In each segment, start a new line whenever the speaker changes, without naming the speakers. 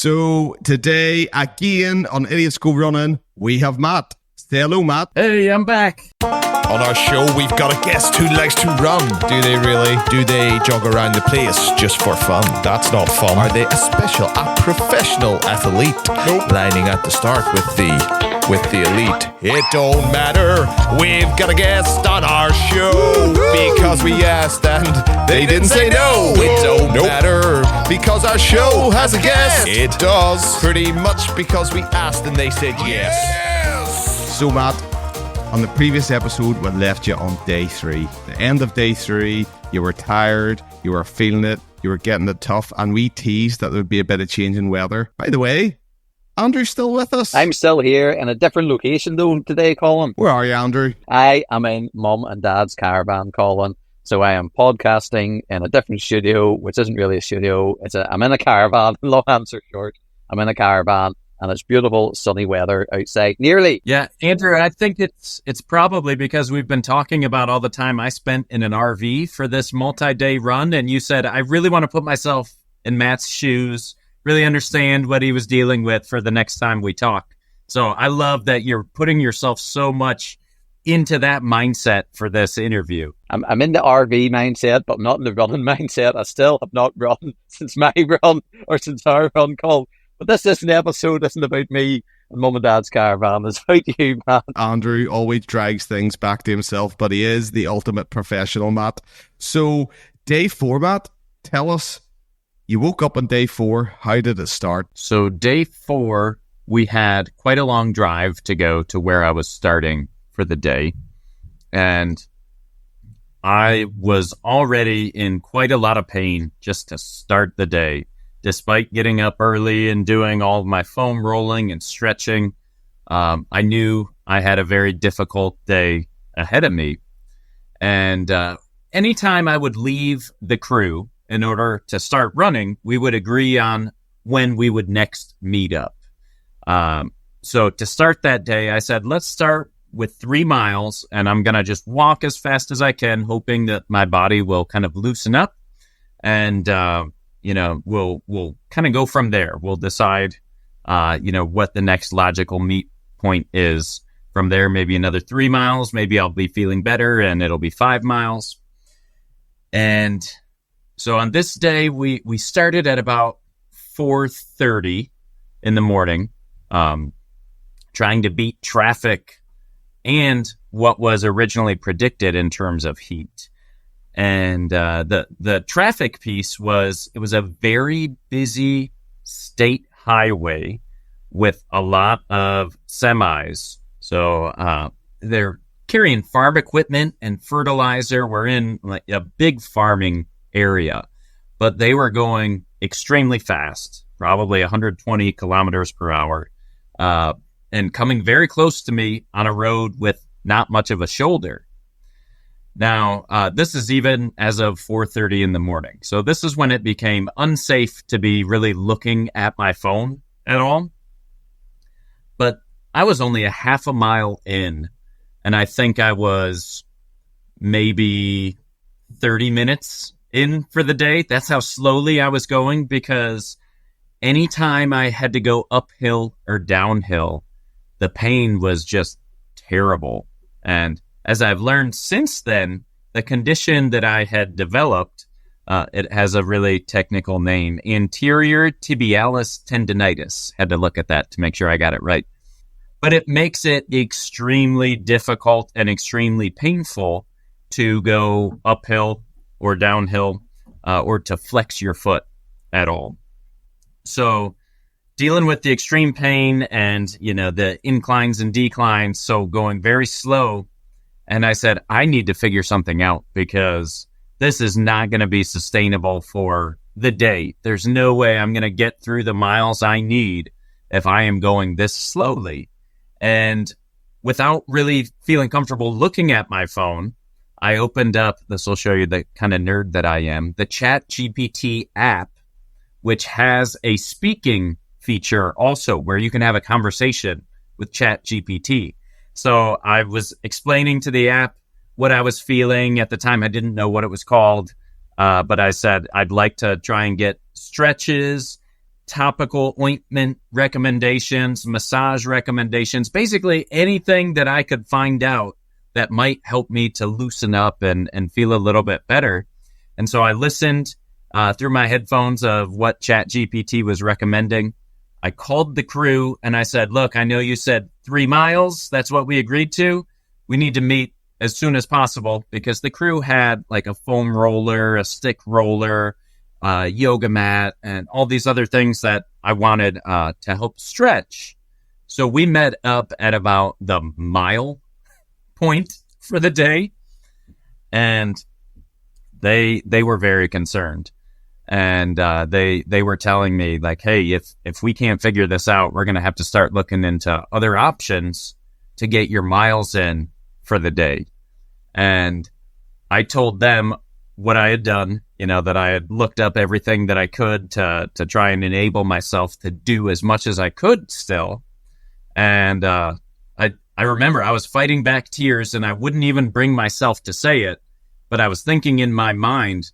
So today, again on Idiots Go Running, we have Matt. Say hello, Matt.
Hey, I'm back.
On our show, we've got a guest who likes to run. Do they really? Do they jog around the place just for fun? That's not fun. Are they a professional athlete? Nope. Lining at the start with the elite. It don't matter. We've got a guest on our show because we asked and they didn't say no. It don't matter because our show has a guest. It does. Pretty much because we asked and they said yes.
So, Matt, on the previous episode, we left you on day 3. The end of day 3, you were tired, you were feeling it, you were getting it tough, and we teased that there would be a bit of change in weather. By the way, Andrew's still with us.
I'm still here in a different location though today, Colin.
Where are you, Andrew?
I am in Mum and Dad's caravan, Colin. So I am podcasting in a different studio, which isn't really a studio. I'm in a caravan. Long answer short, I'm in a caravan. And it's beautiful, sunny weather outside, nearly.
Yeah, Andrew, I think it's probably because we've been talking about all the time I spent in an RV for this multi-day run. And you said, I really want to put myself in Matt's shoes, really understand what he was dealing with for the next time we talk. So I love that you're putting yourself so much into that mindset for this interview.
I'm in the RV mindset, but not in the running mindset. I still have not run since my run or since our run, Colin. But this isn't an episode, isn't about me and Mum and Dad's caravan. It's about you, man.
Andrew always drags things back to himself, but he is the ultimate professional, Matt. So, day 4, Matt, tell us, you woke up on day 4. How did it start?
So, day 4, we had quite a long drive to go to where I was starting for the day. And I was already in quite a lot of pain just to start the day. Despite getting up early and doing all of my foam rolling and stretching, I knew I had a very difficult day ahead of me. And anytime I would leave the crew in order to start running, we would agree on when we would next meet up. So to start that day, I said, let's start with 3 miles, and I'm going to just walk as fast as I can, hoping that my body will kind of loosen up. And we'll kind of go from there. We'll decide, what the next logical meet point is. From there, maybe another 3 miles. Maybe I'll be feeling better and it'll be 5 miles. And so on this day, we started at about 4:30 in the morning, trying to beat traffic and what was originally predicted in terms of heat. And the traffic piece was a very busy state highway with a lot of semis. So they're carrying farm equipment and fertilizer. We're in like a big farming area, but they were going extremely fast, probably 120 kilometers per hour, and coming very close to me on a road with not much of a shoulder. Now, this is even as of 4:30 in the morning. So this is when it became unsafe to be really looking at my phone at all. But I was only a half a mile in, and I think I was maybe 30 minutes in for the day. That's how slowly I was going, because anytime I had to go uphill or downhill, the pain was just terrible. And as I've learned since then, the condition that I had developed, it has a really technical name, anterior tibialis tendinitis. Had to look at that to make sure I got it right. But it makes it extremely difficult and extremely painful to go uphill or downhill or to flex your foot at all. So dealing with the extreme pain and, the inclines and declines, so going very slow. And I said, I need to figure something out, because this is not going to be sustainable for the day. There's no way I'm going to get through the miles I need if I am going this slowly. And without really feeling comfortable looking at my phone, I opened up, this will show you the kind of nerd that I am, the ChatGPT app, which has a speaking feature also where you can have a conversation with ChatGPT. So I was explaining to the app what I was feeling. At the time, I didn't know what it was called, but I said I'd like to try and get stretches topical ointment recommendations, massage recommendations, basically anything that I could find out that might help me to loosen up and feel a little bit better. And so I listened through my headphones of what ChatGPT was recommending. I called the crew and I said, look, I know you said 3 miles. That's what we agreed to. We need to meet as soon as possible, because the crew had like a foam roller, a stick roller, yoga mat, and all these other things that I wanted to help stretch. So we met up at about the mile point for the day, and they were very concerned. And they were telling me, like, hey, if we can't figure this out, we're going to have to start looking into other options to get your miles in for the day. And I told them what I had done, that I had looked up everything that I could to try and enable myself to do as much as I could still. And I remember I was fighting back tears, and I wouldn't even bring myself to say it, but I was thinking in my mind,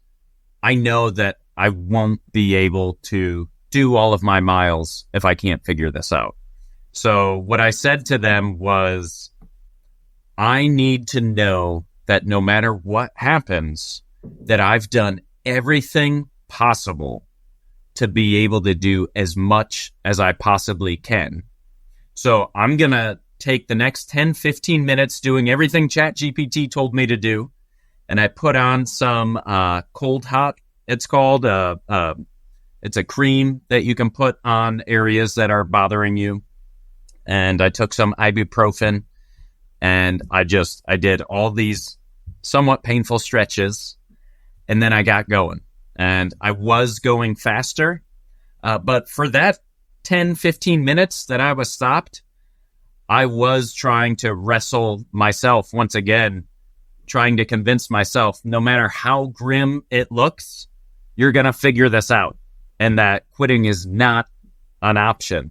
I know that I won't be able to do all of my miles if I can't figure this out. So what I said to them was, I need to know that no matter what happens, that I've done everything possible to be able to do as much as I possibly can. So I'm going to take the next 10, 15 minutes doing everything ChatGPT told me to do. And I put on some cold hot, it's called. It's a cream that you can put on areas that are bothering you. And I took some ibuprofen, and I did all these somewhat painful stretches, and then I got going. And I was going faster, but for that 10, 15 minutes that I was stopped, I was trying to wrestle myself once again, trying to convince myself, no matter how grim it looks, you're going to figure this out, and that quitting is not an option.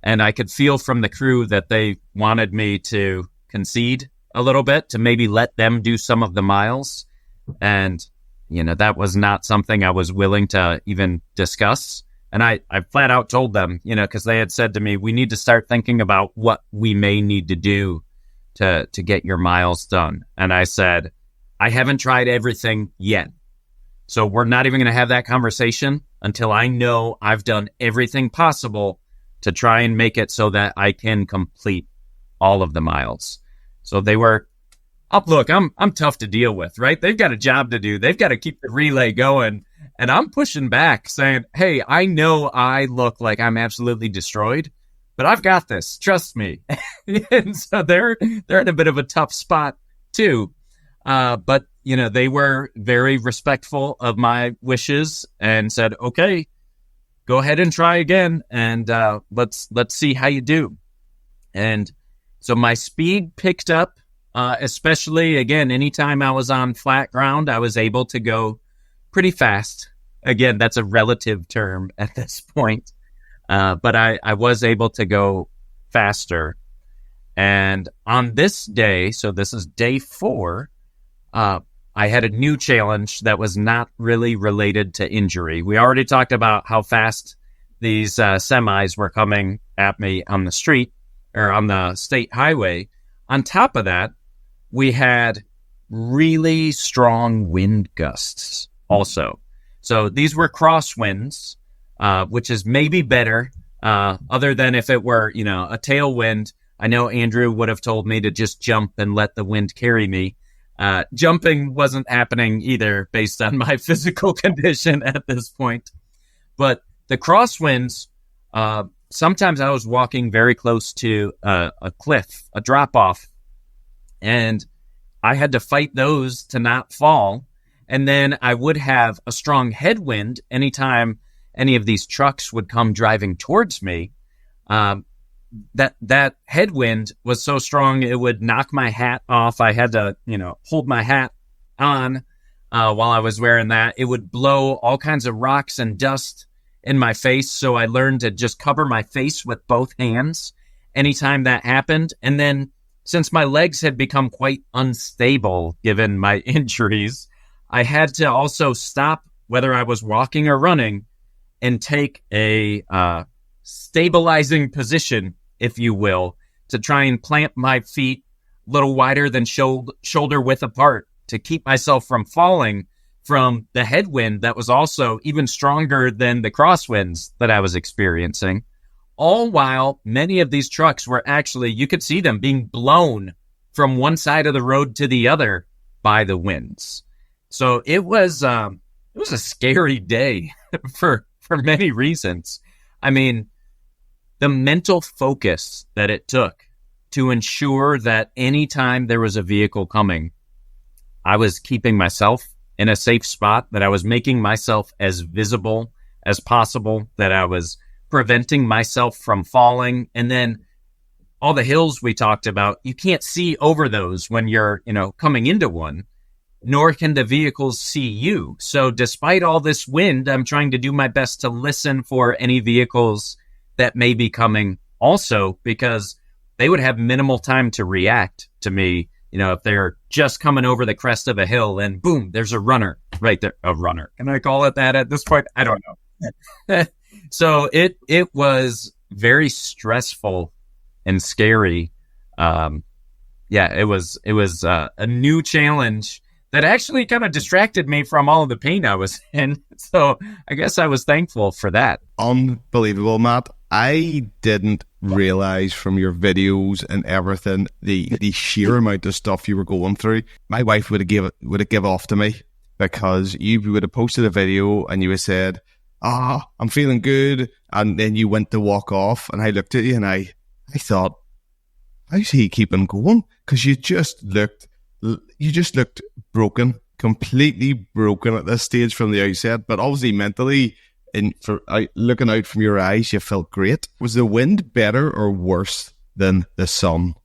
And I could feel from the crew that they wanted me to concede a little bit, to maybe let them do some of the miles. And, that was not something I was willing to even discuss. And I flat out told them, because they had said to me, we need to start thinking about what we may need to do to get your miles done. And I said, I haven't tried everything yet. So we're not even going to have that conversation until I know I've done everything possible to try and make it so that I can complete all of the miles. So they were, look, I'm tough to deal with, right? They've got a job to do. They've got to keep the relay going. And I'm pushing back saying, hey, I know I look like I'm absolutely destroyed, but I've got this. Trust me. And so they're in a bit of a tough spot too. But they were very respectful of my wishes and said, okay, go ahead and try again. And, let's see how you do. And so my speed picked up, especially again, anytime I was on flat ground, I was able to go pretty fast. Again, that's a relative term at this point. But I was able to go faster. And on this day, so this is day 4, I had a new challenge that was not really related to injury. We already talked about how fast these semis were coming at me on the street or on the state highway. On top of that, we had really strong wind gusts also. So these were crosswinds, which is maybe better, other than if it were, a tailwind. I know Andrew would have told me to just jump and let the wind carry me. Jumping wasn't happening either based on my physical condition at this point. But the crosswinds, sometimes I was walking very close to a cliff, a drop-off, and I had to fight those to not fall. And then I would have a strong headwind anytime any of these trucks would come driving towards me. That headwind was so strong it would knock my hat off. I had to, hold my hat on while I was wearing that. It would blow all kinds of rocks and dust in my face. So I learned to just cover my face with both hands anytime that happened. And then since my legs had become quite unstable given my injuries, I had to also stop, whether I was walking or running, and take a stabilizing position, if you will, to try and plant my feet a little wider than shoulder width apart to keep myself from falling from the headwind that was also even stronger than the crosswinds that I was experiencing. All while many of these trucks were actually, you could see them being blown from one side of the road to the other by the winds. So it was a scary day for many reasons. I mean, the mental focus that it took to ensure that anytime there was a vehicle coming, I was keeping myself in a safe spot, that I was making myself as visible as possible, that I was preventing myself from falling. And then all the hills we talked about, you can't see over those when you're, coming into one, nor can the vehicles see you. So despite all this wind, I'm trying to do my best to listen for any vehicles that may be coming also, because they would have minimal time to react to me. If they're just coming over the crest of a hill and boom, there's a runner right there. A runner. Can I call it that at this point? I don't know. So it was very stressful and scary. It was a new challenge that actually kind of distracted me from all of the pain I was in. So I guess I was thankful for that.
Unbelievable, Matt. I didn't realize from your videos and everything the sheer amount of stuff you were going through. My wife would have give off to me, because you would have posted a video and you would have said, I'm feeling good, and then you went to walk off, and I looked at you and I thought, how's he keeping going? Because you just looked broken, completely broken at this stage from the outset, but obviously mentally, looking out from your eyes, you felt great. Was the wind better or worse than the sun?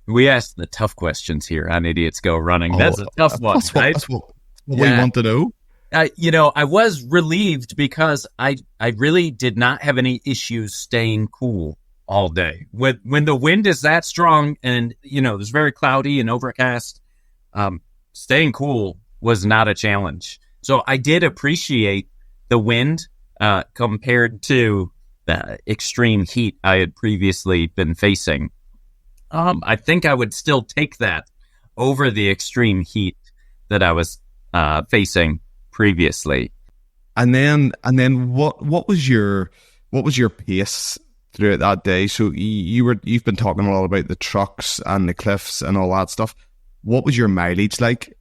We asked the tough questions here on Idiots Go Running. That's a tough one, right?
That's what we want to know.
I was relieved because I really did not have any issues staying cool all day. When the wind is that strong and, it's very cloudy and overcast, staying cool was not a challenge. So I did appreciate the wind compared to the extreme heat I had previously been facing. I think I would still take that over the extreme heat that I was facing previously.
And then what was your pace throughout that day? So you've been talking a lot about the trucks and the cliffs and all that stuff. What was your mileage like?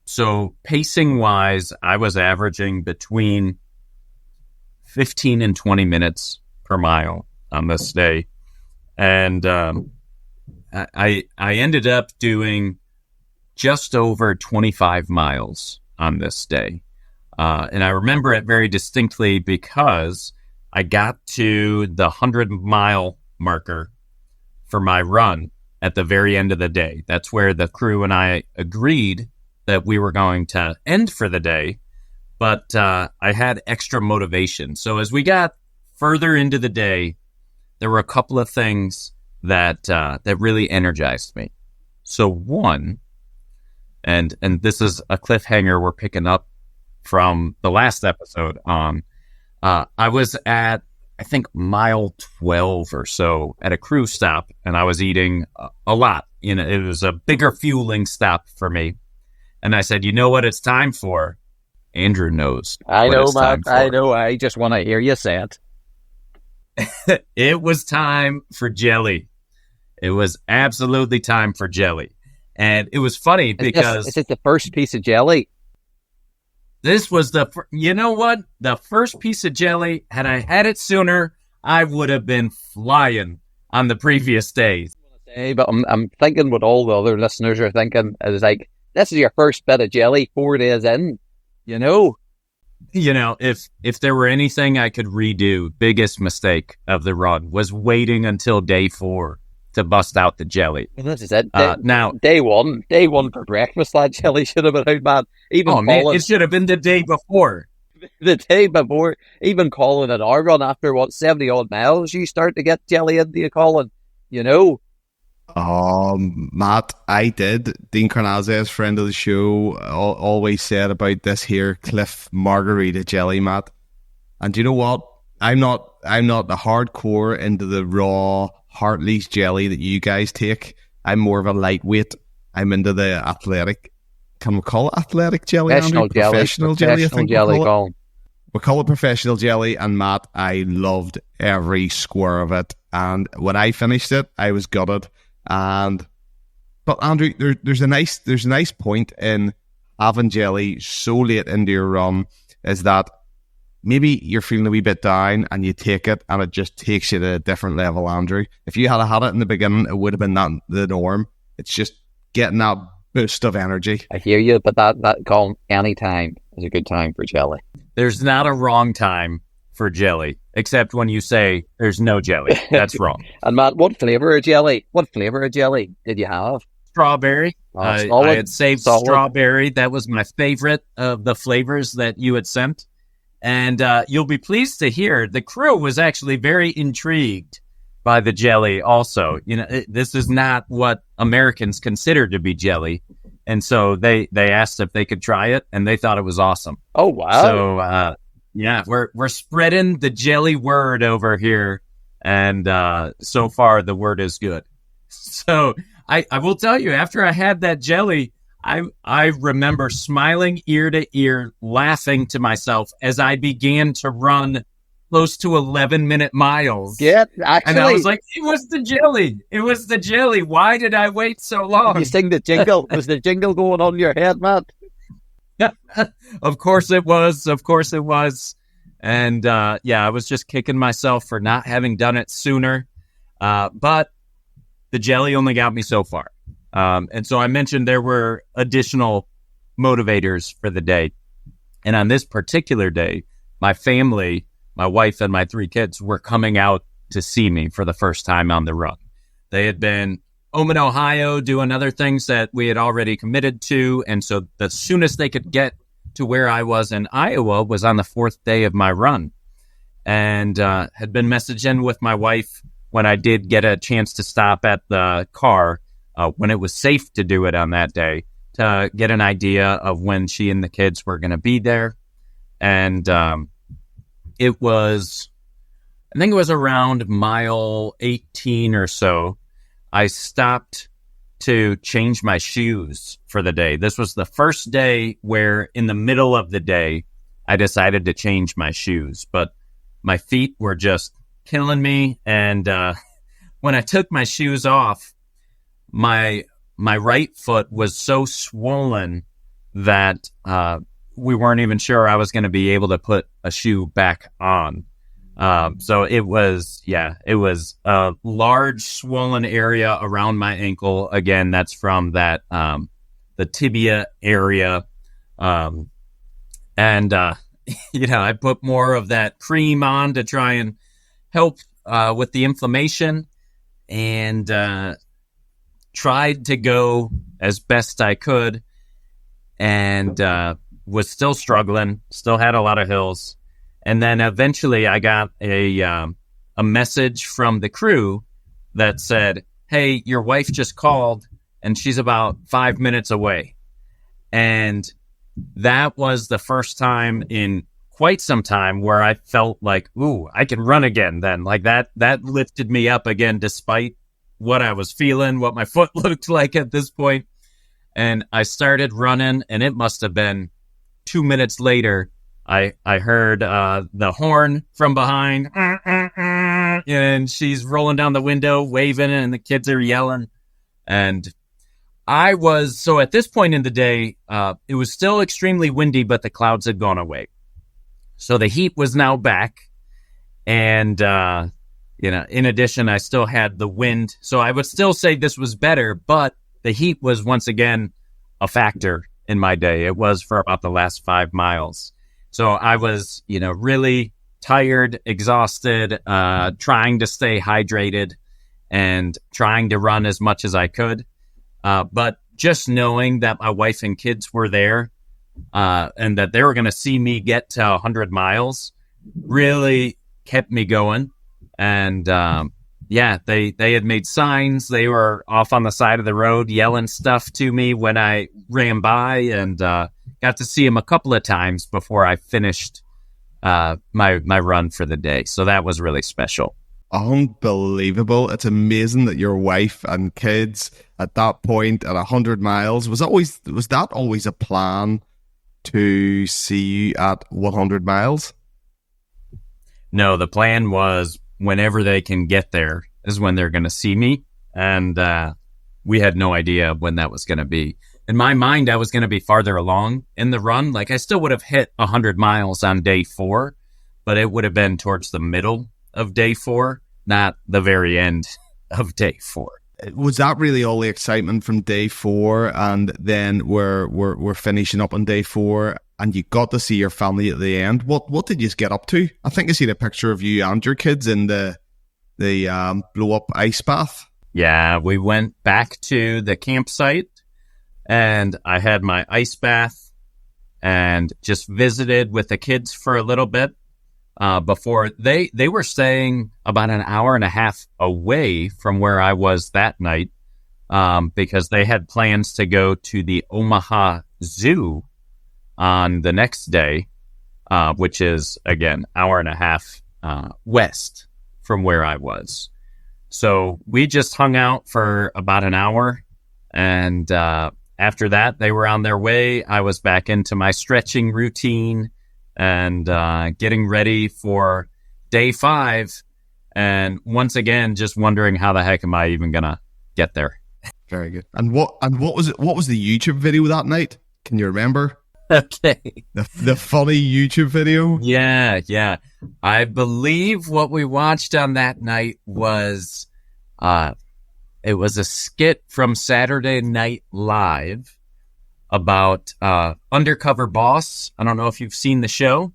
So pacing wise, I was averaging between 15 and 20 minutes per mile on this day. And I ended up doing just over 25 miles on this day. And I remember it very distinctly because I got to the 100-mile marker for my run at the very end of the day. That's where the crew and I agreed that we were going to end for the day, but I had extra motivation. So as we got further into the day, there were a couple of things that really energized me. So one, and this is a cliffhanger we're picking up from the last episode on, I was at, I think, mile 12 or so at a crew stop, and I was eating a lot. It was a bigger fueling stop for me. And I said, you know what it's time for? Andrew knows.
I know, Matt. I know. I just want to hear you say it.
It was time for jelly. It was absolutely time for jelly. And it was funny because...
Is it the first piece of jelly?
This was you know what? The first piece of jelly, had I had it sooner, I would have been flying on the previous days.
Hey, but I'm thinking what all the other listeners are thinking is like, this is your first bit of jelly 4 days in,
if there were anything I could redo, biggest mistake of the run was waiting until day 4 to bust out the jelly.
Well, this is it.
Now,
day one for breakfast, that jelly should have been out, man.
It should have been the day before.
The day before, even Colin and our run after 70 odd miles, you start to get jelly into you, Colin.
Matt, I did. Dean Carnazes, friend of the show, always said about this here Cliff Margarita jelly, Matt. And do you know what? I'm not the hardcore into the raw Hartley's jelly that you guys take. I'm more of a lightweight. I'm into the athletic. Can we call it athletic jelly, Andrew? Professional jelly, I think
jelly,
we'll call it.
Colin.
We call it professional jelly, and Matt, I loved every square of it. And when I finished it, I was gutted. But Andrew, there's a nice point in having jelly so late into your run, is that maybe you're feeling a wee bit down and you take it and it just takes you to a different level, Andrew. If you had it in the beginning, it would have been that the norm. It's just getting that boost of energy.
I hear you, but that Colin, any time is a good time for jelly.
There's not a wrong time for jelly, except when you say there's no jelly. That's wrong.
And Matt, what flavour of jelly did you have?
Strawberry. I had saved strawberry. That was my favorite of the flavors that you had sent. And you'll be pleased to hear the crew was actually very intrigued by the jelly also. You know, this is not what Americans consider to be jelly. And so they asked if they could try it, and they thought it was awesome.
Oh, wow.
So, yeah, we're spreading the jelly word over here. And so far, the word is good. So I will tell you, after I had that jelly, I remember smiling ear to ear, laughing to myself as I began to run close to 11-minute miles.
Yeah, actually.
And I was like, it was the jelly. It was the jelly. Why did I wait so long?
You sing the jingle. Was the jingle going on in your head, Matt?
Of course it was. Of course it was. And I was just kicking myself for not having done it sooner. But the jelly only got me so far. And so I mentioned there were additional motivators for the day. And on this particular day, my family, my wife and my 3 kids were coming out to see me for the first time on the run. They had been home in Ohio doing other things that we had already committed to. And so the soonest they could get to where I was in Iowa was on the 4th day of my run. And had been messaging with my wife when I did get a chance to stop at the car when it was safe to do it on that day, to get an idea of when she and the kids were going to be there. And it was, I think it was around mile 18 or so, I stopped to change my shoes for the day. This was the first day where in the middle of the day, I decided to change my shoes, but my feet were just killing me. And when I took my shoes off, my right foot was so swollen that we weren't even sure I was going to be able to put a shoe back on. So it was a large swollen area around my ankle. Again, that's from that the tibia area. I put more of that cream on to try and help with the inflammation, and tried to go as best I could, and was still struggling, still had a lot of hills. And then eventually I got a message from the crew that said, "Hey, your wife just called and she's about 5 minutes away." And that was the first time in quite some time where I felt like, ooh, I can run again then. Like that lifted me up again, despite what I was feeling, what my foot looked like at this point. And I started running, and it must have been 2 minutes later, I heard the horn from behind, and she's rolling down the window, waving, and the kids are yelling. And so at this point in the day, it was still extremely windy, but the clouds had gone away. So the heat was now back. And, in addition, I still had the wind. So I would still say this was better, but the heat was once again a factor in my day. It was for about the last 5 miles. So I was, really tired, exhausted, trying to stay hydrated and trying to run as much as I could. But just knowing that my wife and kids were there and that they were going to see me get to 100 miles really kept me going. And, yeah, they had made signs. They were off on the side of the road yelling stuff to me when I ran by, and got to see them a couple of times before I finished my run for the day. So that was really special.
Unbelievable. It's amazing that your wife and kids at that point at 100 miles, was that always a plan to see you at 100 miles?
No, the plan was whenever they can get there is when they're going to see me. And we had no idea when that was going to be. In my mind, I was going to be farther along in the run. Like, I still would have hit 100 miles on day 4, but it would have been towards the middle of day 4, not the very end of day 4.
Was that really all the excitement from day 4? And then we're finishing up on day 4, and you got to see your family at the end. What did you get up to? I think I seen a picture of you and your kids in the blow up ice bath.
Yeah, we went back to the campsite, and I had my ice bath and just visited with the kids for a little bit before they were staying about an hour and a half away from where I was that night because they had plans to go to the Omaha Zoo on the next day, which is, again, hour and a half west from where I was. So we just hung out for about an hour, and after that, they were on their way. I was back into my stretching routine and getting ready for day 5. And once again, just wondering how the heck am I even going to get there?
Very good. And what was it? What was the YouTube video that night? Can you remember?
Okay.
The funny YouTube video?
Yeah. I believe what we watched on that night was it was a skit from Saturday Night Live about Undercover Boss. I don't know if you've seen the show,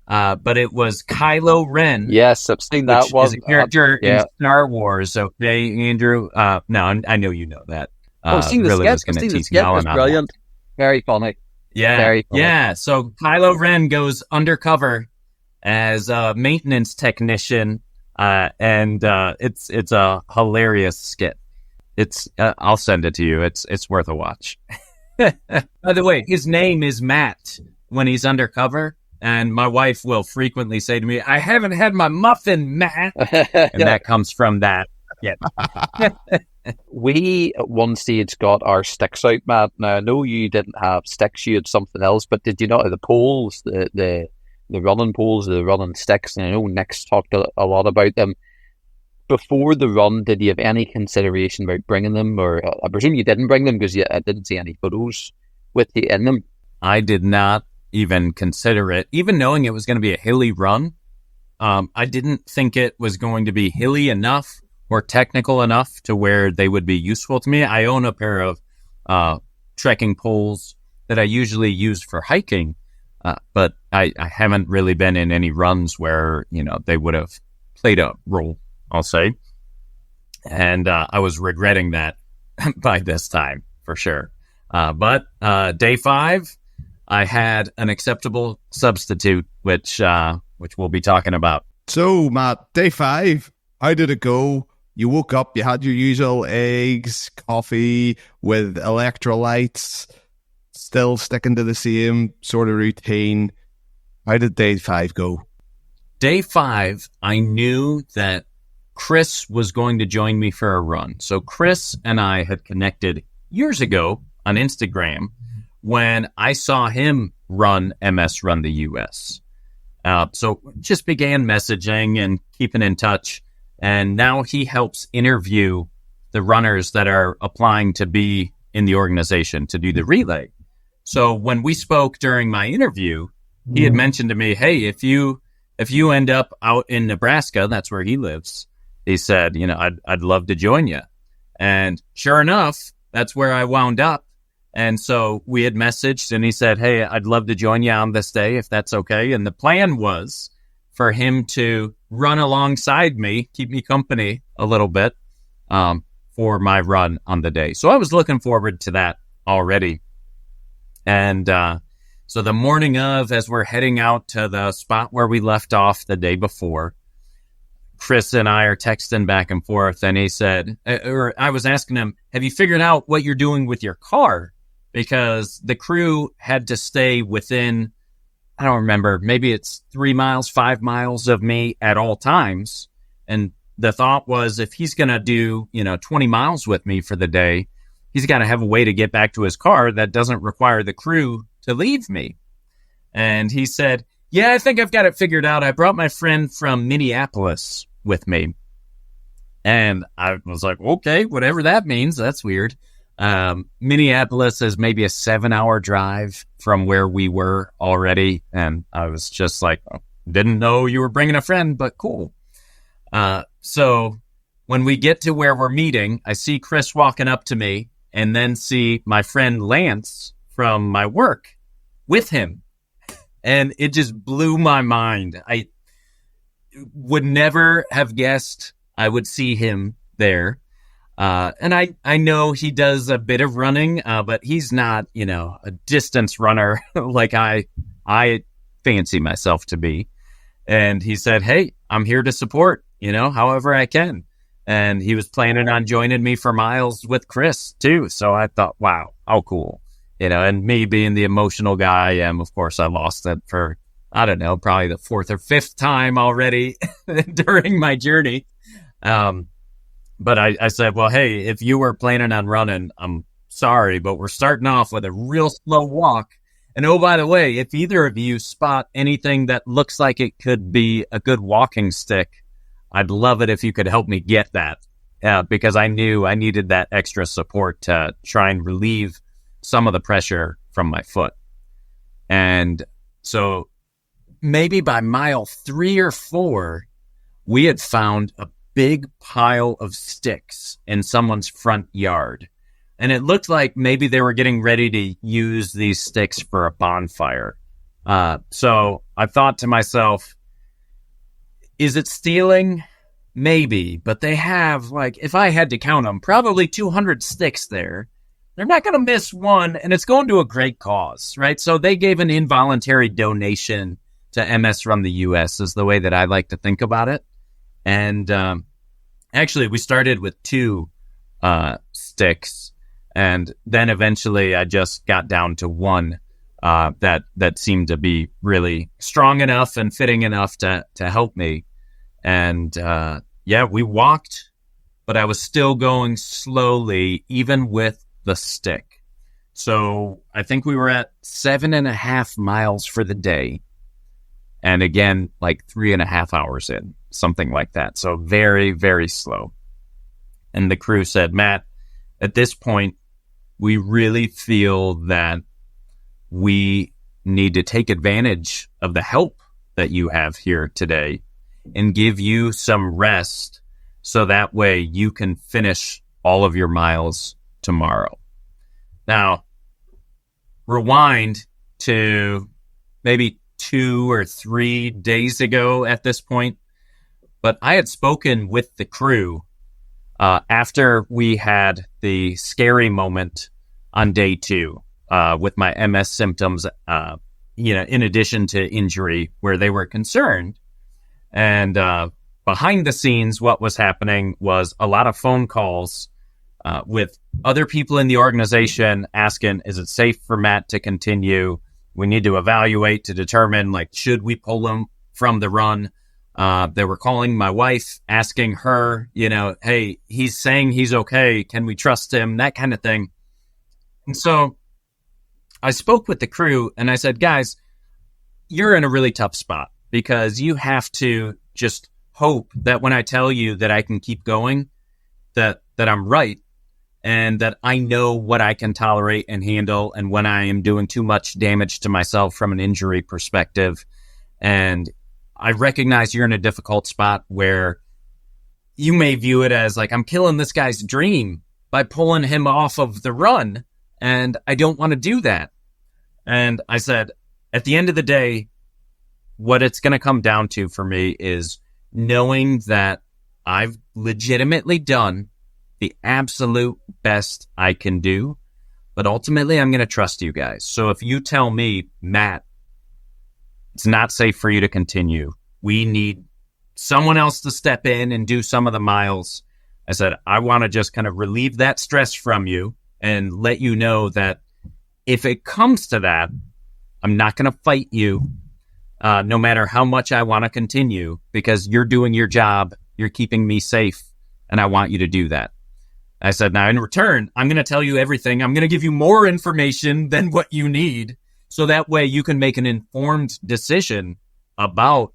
but it was Kylo Ren.
Yes, I've seen that one.
Is a character in Star Wars. Okay, Andrew. No, I know you know that.
I've seen the
really
skit.
was going to teach me
It was brilliant. Very funny.
Yeah,
very funny.
Yeah. So Kylo Ren goes undercover as a maintenance technician, and it's a hilarious skit. It's I'll send it to you. It's worth a watch. By the way, his name is Matt when he's undercover, and my wife will frequently say to me, "I haven't had my muffin, Matt," and that comes from that. Yeah.
We at one stage got our sticks out, Matt. Now I know you didn't have sticks; you had something else. But did you not have the poles, the running poles, the running sticks? And I know Nick's talked a lot about them. Before the run, did you have any consideration about bringing them? Or I presume you didn't bring them because I didn't see any photos with you in them.
I did not even consider it. Even knowing it was going to be a hilly run, I didn't think it was going to be hilly enough or technical enough to where they would be useful to me. I own a pair of trekking poles that I usually use for hiking, but I haven't really been in any runs where, they would have played a role, I'll say. And I was regretting that by this time, for sure. But day 5, I had an acceptable substitute, which we'll be talking about.
So, Matt, day 5, how did it go? You woke up, you had your usual eggs, coffee with electrolytes, still sticking to the same sort of routine. How did day 5 go?
Day 5, I knew that Chris was going to join me for a run. So Chris and I had connected years ago on Instagram when I saw him run MS Run the US. So just began messaging and keeping in touch. And now he helps interview the runners that are applying to be in the organization to do the relay. So when we spoke during my interview, he had mentioned to me, hey, if you end up out in Nebraska, that's where he lives. He said, I'd love to join you. And sure enough, that's where I wound up. And so we had messaged and he said, hey, I'd love to join you on this day if that's okay. And the plan was for him to run alongside me, keep me company a little bit for my run on the day. So I was looking forward to that already. And so the morning of, as we're heading out to the spot where we left off the day before, Chris and I are texting back and forth, and he said, or I was asking him, have you figured out what you're doing with your car? Because the crew had to stay within, I don't remember, maybe it's 3 miles, 5 miles of me at all times. And the thought was, if he's going to do, 20 miles with me for the day, he's got to have a way to get back to his car that doesn't require the crew to leave me. And he said, yeah, I think I've got it figured out. I brought my friend from Minneapolis with me. And I was like, okay, whatever that means. That's weird. Minneapolis is maybe a 7-hour drive from where we were already. And I was just like, oh, didn't know you were bringing a friend, but cool. So when we get to where we're meeting, I see Chris walking up to me and then see my friend Lance from my work with him. And it just blew my mind. I would never have guessed I would see him there. And I know he does a bit of running, but he's not, a distance runner like I fancy myself to be. And he said, hey, I'm here to support, however I can. And he was planning on joining me for miles with Chris too. So I thought, wow, how cool. And me being the emotional guy I am, of course, I lost it for, I don't know, probably the 4th or 5th time already during my journey. But I said, well, hey, if you were planning on running, I'm sorry, but we're starting off with a real slow walk. And oh, by the way, if either of you spot anything that looks like it could be a good walking stick, I'd love it if you could help me get that. Because I knew I needed that extra support to try and relieve some of the pressure from my foot. And so maybe by mile 3 or 4, we had found a big pile of sticks in someone's front yard. And it looked like maybe they were getting ready to use these sticks for a bonfire. So I thought to myself, is it stealing? Maybe, but they have, if I had to count them, probably 200 sticks there. They're not going to miss one, and it's going to a great cause, right? So they gave an involuntary donation to MS Run the US is the way that I like to think about it. And actually, we started with 2 sticks, and then eventually I just got down to 1 that seemed to be really strong enough and fitting enough to help me. And we walked, but I was still going slowly, even with the stick. So I think we were at 7.5 miles for the day. And again, 3.5 hours in, something like that. So very, very slow. And the crew said, Matt, at this point, we really feel that we need to take advantage of the help that you have here today and give you some rest so that way you can finish all of your miles tomorrow. Now, rewind to maybe 2 or 3 days ago at this point, but I had spoken with the crew after we had the scary moment on day 2 with my MS symptoms, in addition to injury, where they were concerned. And behind the scenes, what was happening was a lot of phone calls with other people in the organization asking, is it safe for Matt to continue? We need to evaluate to determine, should we pull him from the run? They were calling my wife, asking her, hey, he's saying he's okay. Can we trust him? That kind of thing. And so I spoke with the crew and I said, guys, you're in a really tough spot because you have to just hope that when I tell you that I can keep going, that I'm right. And that I know what I can tolerate and handle, and when I am doing too much damage to myself from an injury perspective. And I recognize you're in a difficult spot where you may view it as I'm killing this guy's dream by pulling him off of the run, and I don't want to do that. And I said, at the end of the day, what it's going to come down to for me is knowing that I've legitimately done the absolute best I can do, but ultimately I'm going to trust you guys. So if you tell me, Matt, it's not safe for you to continue, we need someone else to step in and do some of the miles. I said, I want to just kind of relieve that stress from you and let you know that if it comes to that, I'm not going to fight you, no matter how much I want to continue, because you're doing your job, you're keeping me safe, and I want you to do that. I said, now in return, I'm going to tell you everything. I'm going to give you more information than what you need, so that way you can make an informed decision about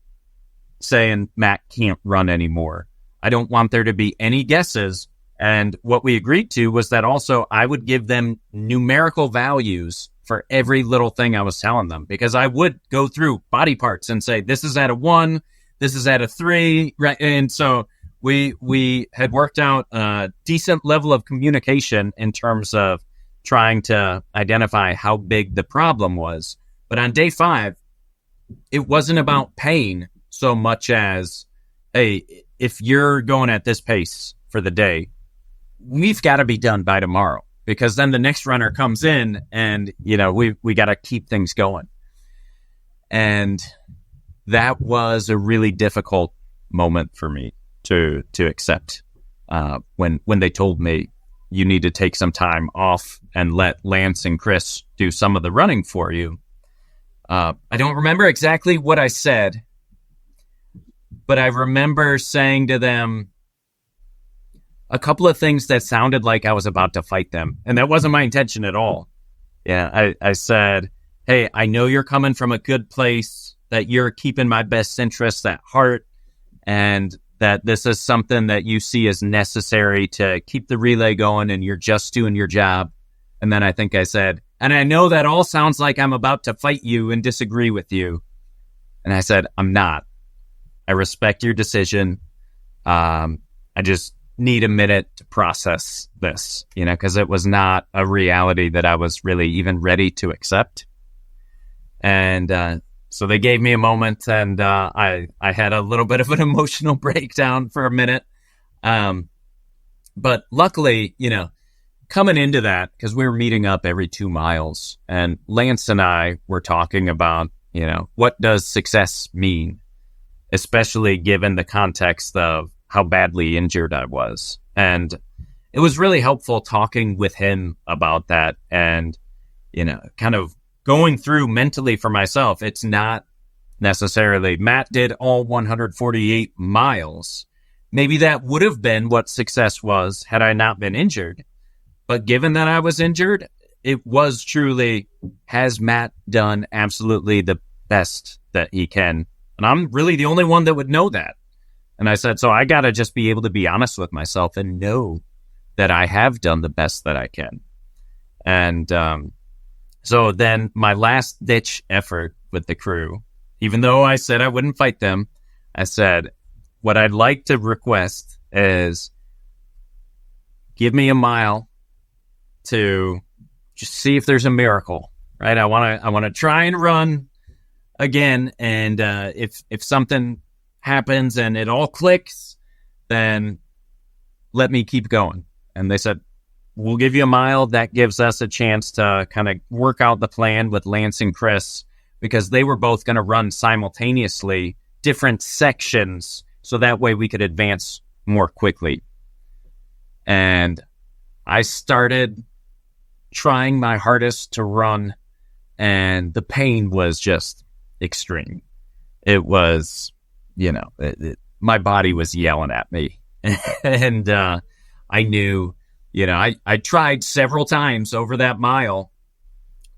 saying Matt can't run anymore. I don't want there to be any guesses. And what we agreed to was that also I would give them numerical values for every little thing I was telling them, because I would go through body parts and say, this is at a 1, this is at a 3, right? And so we had worked out a decent level of communication in terms of trying to identify how big the problem was. But on day 5, it wasn't about pain so much as, hey, if you're going at this pace for the day, we've got to be done by tomorrow, because then the next runner comes in and, we got to keep things going. And that was a really difficult moment for me to accept, when they told me you need to take some time off and let Lance and Chris do some of the running for you. I don't remember exactly what I said, but I remember saying to them a couple of things that sounded like I was about to fight them. And that wasn't my intention at all. Yeah, I said, hey, I know you're coming from a good place, that you're keeping my best interests at heart, and that this is something that you see as necessary to keep the relay going, and you're just doing your job. And then I think I said, and I know that all sounds like I'm about to fight you and disagree with you. And I said, I'm not. I respect your decision. I just need a minute to process this, because it was not a reality that I was really even ready to accept. And so they gave me a moment, and I had a little bit of an emotional breakdown for a minute. But luckily, coming into that, because we were meeting up every 2 miles, and Lance and I were talking about, what does success mean, especially given the context of how badly injured I was. And it was really helpful talking with him about that, and, kind of going through mentally for myself. It's not necessarily Matt did all 148 miles. Maybe that would have been what success was had I not been injured. But given that I was injured, it was truly, has Matt done absolutely the best that he can? And I'm really the only one that would know that. And I said, so I got to just be able to be honest with myself and know that I have done the best that I can. And so then my last ditch effort with the crew, even though I said I wouldn't fight them, I said, what I'd like to request is give me a mile to just see if there's a miracle, right? I want to try and run again. And if something happens and it all clicks, then let me keep going. And they said, we'll give you a mile. That gives us a chance to kind of work out the plan with Lance and Chris, because they were both going to run simultaneously different sections, so that way we could advance more quickly. And I started trying my hardest to run, and the pain was just extreme. It was, my body was yelling at me. And I knew, I tried several times over that mile,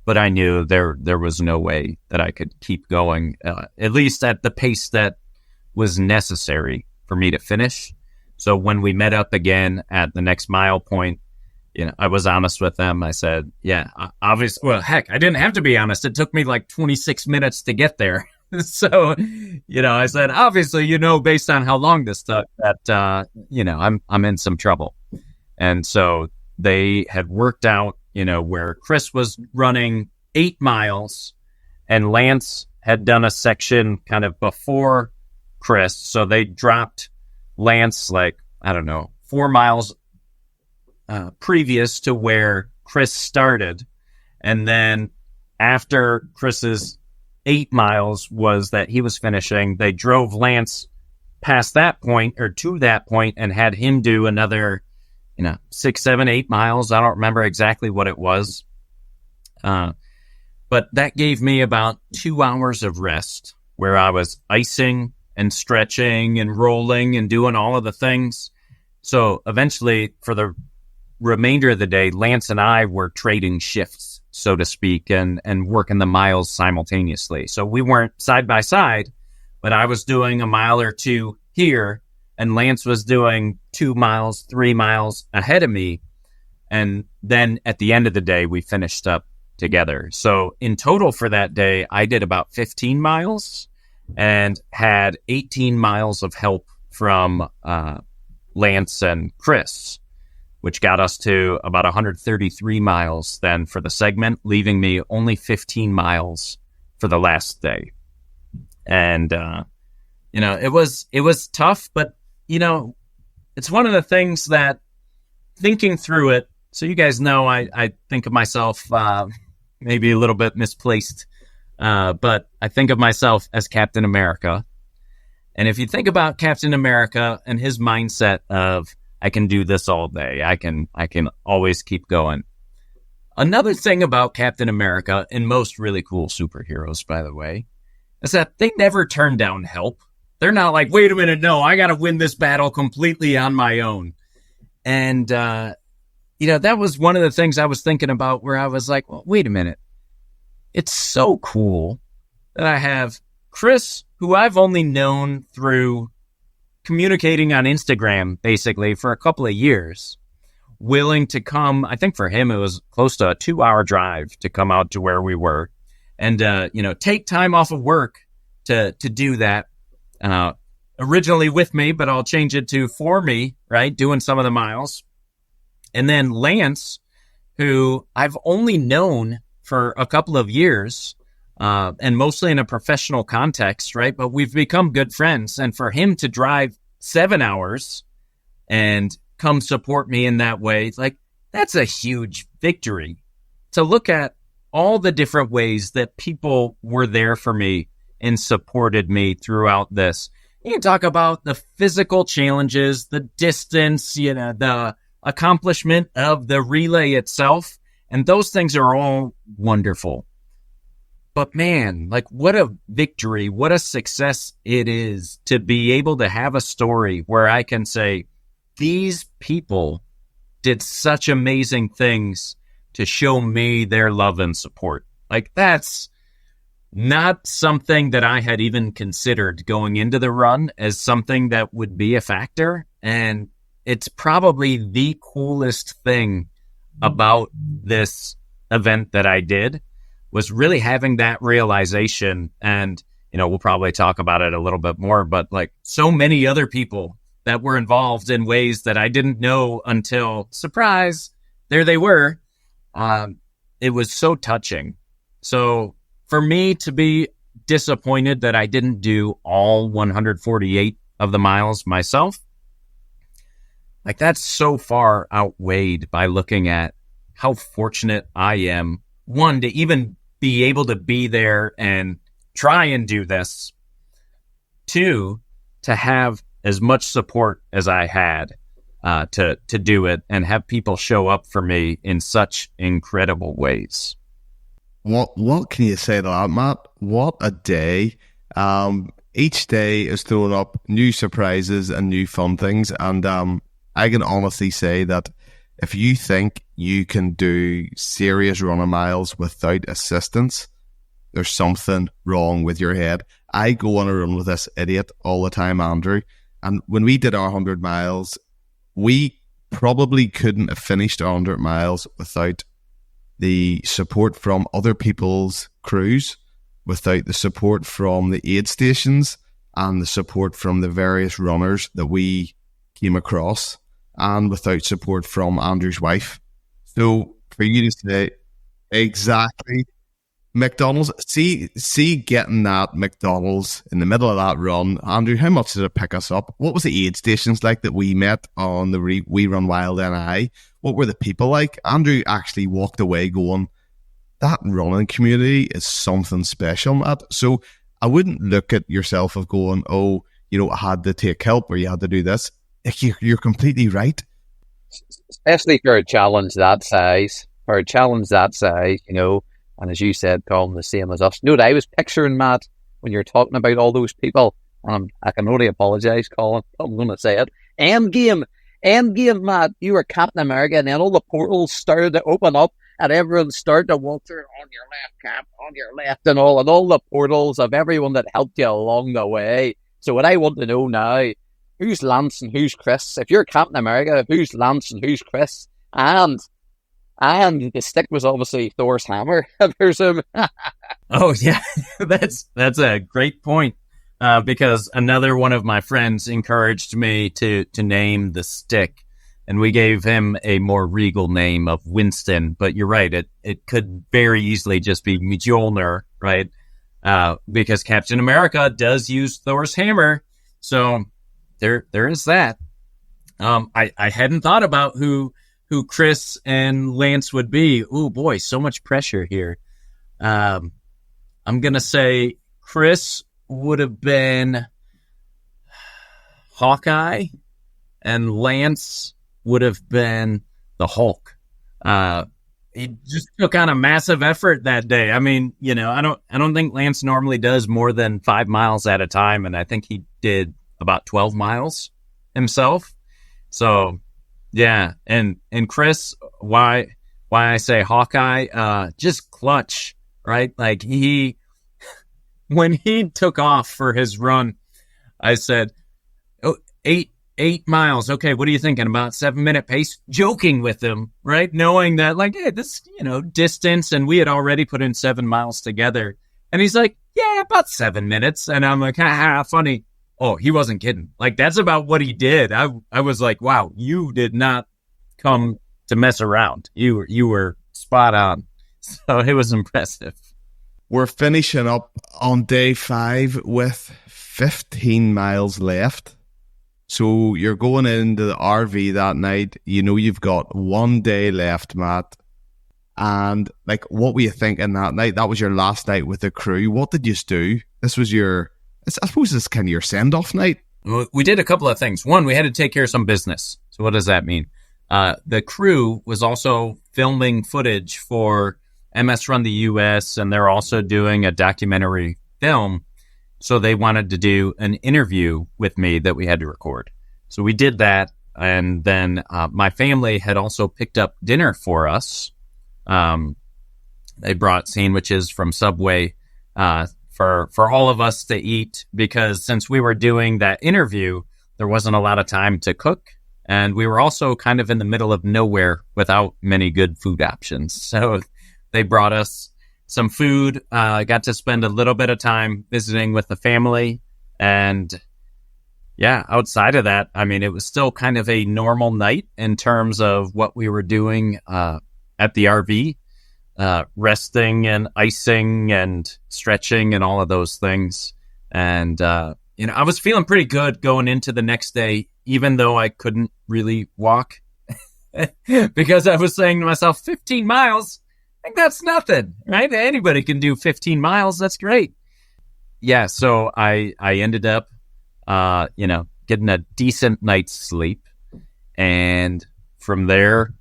but I knew there was no way that I could keep going, at least at the pace that was necessary for me to finish. So when we met up again at the next mile point, I was honest with them. I said, obviously, well, heck, I didn't have to be honest. It took me like 26 minutes to get there. So, I said, obviously, based on how long this took, that, I'm in some trouble. And so they had worked out, where Chris was running 8 miles and Lance had done a section kind of before Chris. So they dropped Lance 4 miles previous to where Chris started. And then after Chris's 8 miles was that he was finishing, they drove Lance past that point or to that point and had him do another, 6, 7, 8 miles. I don't remember exactly what it was. But that gave me about 2 hours of rest where I was icing and stretching and rolling and doing all of the things. So eventually, for the remainder of the day, Lance and I were trading shifts, so to speak, and working the miles simultaneously. So we weren't side by side, but I was doing a mile or two here, and Lance was doing 2 miles, 3 miles ahead of me. And then at the end of the day, we finished up together. So in total for that day, I did about 15 miles and had 18 miles of help from Lance and Chris, which got us to about 133 miles then for the segment, leaving me only 15 miles for the last day. And, it was tough, but, it's one of the things that thinking through it, so you guys know I think of myself maybe a little bit misplaced, but I think of myself as Captain America. And if you think about Captain America and his mindset of, I can do this all day, I can always keep going. Another thing about Captain America and most really cool superheroes, by the way, is that they never turn down help. They're not like, wait a minute, no, I got to win this battle completely on my own. And, that was one of the things I was thinking about where I was like, well, wait a minute. It's so cool that I have Chris, who I've only known through communicating on Instagram, basically, for a couple of years, willing to come. I think for him, it was close to a 2-hour drive to come out to where we were and, take time off of work to do that. Originally with me, but I'll change it to for me, right? Doing some of the miles. And then Lance, who I've only known for a couple of years, and mostly in a professional context, right? But we've become good friends. And for him to drive 7 hours and come support me in that way, like, that's a huge victory. To look at all the different ways that people were there for me and supported me throughout this. You can talk about the physical challenges, the distance, the accomplishment of the relay itself. And those things are all wonderful. But man, like, what a victory, what a success it is to be able to have a story where I can say, these people did such amazing things to show me their love and support. Like, that's not something that I had even considered going into the run as something that would be a factor. And it's probably the coolest thing about this event that I did was really having that realization. And, we'll probably talk about it a little bit more, but like so many other people that were involved in ways that I didn't know until, surprise, there they were. It was so touching. So for me to be disappointed that I didn't do all 148 of the miles myself, like, that's so far outweighed by looking at how fortunate I am, one, to even be able to be there and try and do this, two, to have as much support as I had to do it and have people show up for me in such incredible ways.
What can you say to that, Matt? What a day. Each day is throwing up new surprises and new fun things. And I can honestly say that if you think you can do serious running miles without assistance, there's something wrong with your head. I go on a run with this idiot all the time, Andrew. And when we did our 100 miles, we probably couldn't have finished our 100 miles without the support from other people's crews, without the support from the aid stations and the support from the various runners that we came across, and without support from Andrew's wife. So for you to say, exactly, McDonald's, see getting that McDonald's in the middle of that run. Andrew, how much did it pick us up? What was the aid stations like that we met on the We Run Wild NI? What were the people like? Andrew actually walked away going, that running community is something special, Matt. So I wouldn't look at yourself of going, oh, had to take help or you had to do this. Like, you're completely right.
Especially for a challenge that size. And as you said, Colin, the same as us. You know what I was picturing, Matt, when you're talking about all those people? I can only apologise, Colin. I'm going to say it. Endgame, Matt. You were Captain America, and then all the portals started to open up, and everyone started to walk through on your left, Cap, on your left, and all the portals of everyone that helped you along the way. So what I want to know now, who's Lance and who's Chris? If you're Captain America, who's Lance and who's Chris? And the stick was obviously Thor's hammer, I presume.
Oh yeah, that's a great point. Because another one of my friends encouraged me to name the stick, and we gave him a more regal name of Winston. But you're right, it could very easily just be Mjolnir, right? Because Captain America does use Thor's hammer, so there is that. I hadn't thought about who Chris and Lance would be. Oh boy, so much pressure here. I'm gonna say Chris would have been Hawkeye, and Lance would have been the Hulk. He just took on a massive effort that day. I mean, I don't think Lance normally does more than 5 miles at a time, and I think he did about 12 miles himself. So, yeah, and Chris, why I say Hawkeye, just clutch, right? Like when he took off for his run, I said, 8 miles. Okay, what are you thinking? About 7-minute pace? Joking with him, right? Knowing that, like, hey, this, distance, and we had already put in 7 miles together. And he's like, yeah, about 7 minutes. And I'm like, ha, funny. Oh, he wasn't kidding. Like, that's about what he did. I was like, wow, you did not come to mess around. You were spot on. So it was impressive.
We're finishing up on day 5 with 15 miles left. So you're going into the RV that night. You've got 1 day left, Matt. And like, what were you thinking that night? That was your last night with the crew. What did you do? This was I suppose this is kind of your send-off night.
We did a couple of things. One, we had to take care of some business. So what does that mean? The crew was also filming footage for MS Run the US, and they're also doing a documentary film. So they wanted to do an interview with me that we had to record. So we did that. And then my family had also picked up dinner for us. They brought sandwiches from Subway for all of us to eat, because since we were doing that interview, there wasn't a lot of time to cook. And we were also kind of in the middle of nowhere without many good food options. So they brought us some food. I got to spend a little bit of time visiting with the family. And yeah, outside of that, I mean, it was still kind of a normal night in terms of what we were doing at the RV, resting and icing and stretching and all of those things. And, I was feeling pretty good going into the next day, even though I couldn't really walk because I was saying to myself, 15 miles, I think that's nothing, right? Anybody can do 15 miles. That's great. Yeah. So I ended up, getting a decent night's sleep. And from there,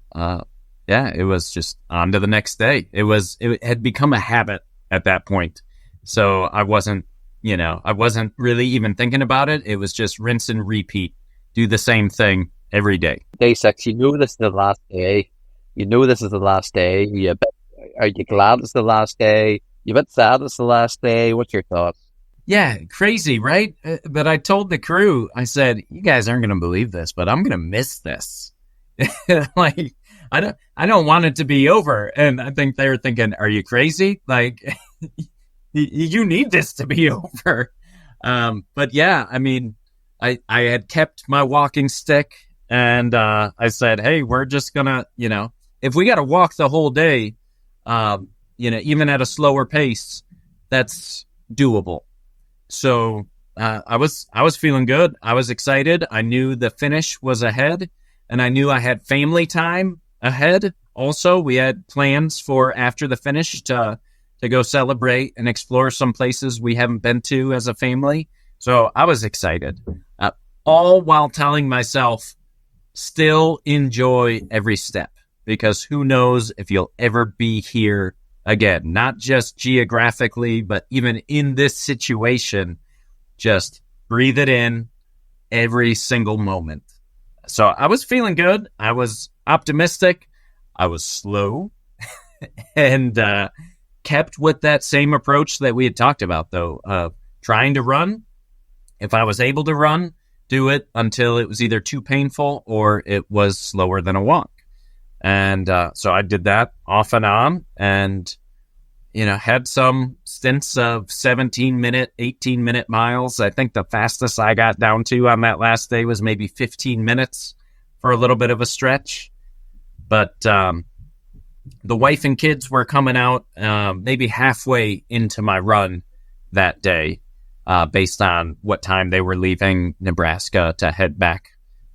it was just on to the next day. It had become a habit at that point. So I wasn't really even thinking about it. It was just rinse and repeat. Do the same thing every day.
Day 6, this is the last day. Are you glad it's the last day? You a bit sad it's the last day? What's your thoughts?
Yeah, crazy, right? But I told the crew, I said, you guys aren't going to believe this, but I'm going to miss this. Like, I don't want it to be over. And I think they were thinking, are you crazy? Like, you need this to be over. But yeah, I mean, I had kept my walking stick, and I said, hey, we're just gonna, if we got to walk the whole day, even at a slower pace, that's doable. So I was feeling good. I was excited. I knew the finish was ahead, and I knew I had family time ahead. Also, we had plans for after the finish to go celebrate and explore some places we haven't been to as a family. So I was excited, all while telling myself, still enjoy every step, because who knows if you'll ever be here again, not just geographically, but even in this situation. Just breathe it in every single moment. So I was feeling good. I was optimistic. I was slow and kept with that same approach that we had talked about, though, trying to run. If I was able to run, do it until it was either too painful or it was slower than a walk. And so I did that off and on, and had some stints of 17-minute, 18-minute miles. I think the fastest I got down to on that last day was maybe 15 minutes for a little bit of a stretch. But the wife and kids were coming out maybe halfway into my run that day, based on what time they were leaving Nebraska to head back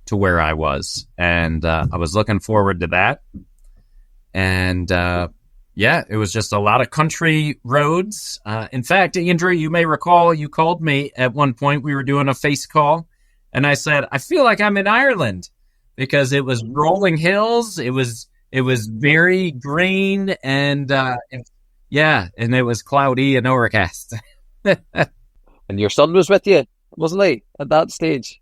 to where I was. And I was looking forward to that. And it was just a lot of country roads. In fact, Andrew, you may recall you called me at one point. We were doing a face call, and I said, I feel like I'm in Ireland, because it was rolling hills. It was very green, and and it was cloudy and overcast.
And your son was with you, wasn't he, at that stage?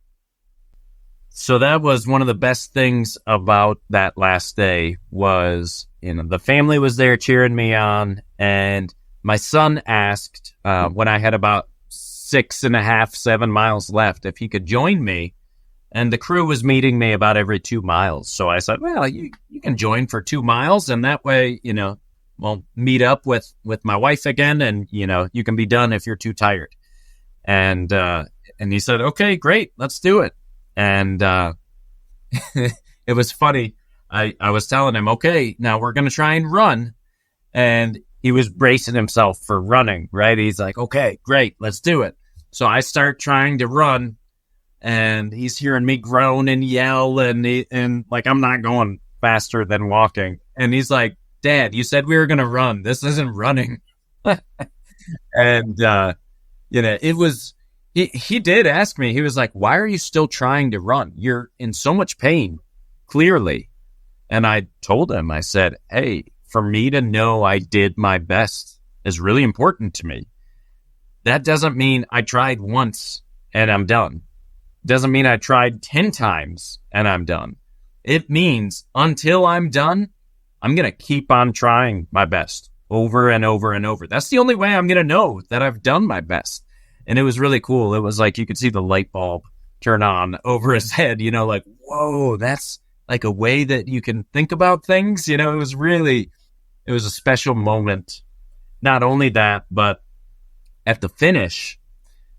So that was one of the best things about that last day was, the family was there cheering me on, and my son asked when I had about 6.5, 7 miles left if he could join me, and the crew was meeting me about every 2 miles. So I said, well, you can join for 2 miles, and that way, we'll meet up with my wife again, and, you can be done if you're too tired. And he said, okay, great, let's do it. And it was funny. I was telling him, okay, now we're going to try and run. And he was bracing himself for running, right? He's like, okay, great, let's do it. So I start trying to run, and he's hearing me groan and yell, and like, I'm not going faster than walking. And he's like, Dad, you said we were going to run. This isn't running. And, it was, he did ask me, he was like, why are you still trying to run? You're in so much pain, clearly. And I told him, I said, hey, for me to know I did my best is really important to me. That doesn't mean I tried once and I'm done. Doesn't mean I tried 10 times and I'm done. It means until I'm done, I'm going to keep on trying my best over and over and over. That's the only way I'm going to know that I've done my best. And it was really cool. It was like you could see the light bulb turn on over his head, like, whoa, that's like a way that you can think about things. It was a special moment. Not only that, but at the finish,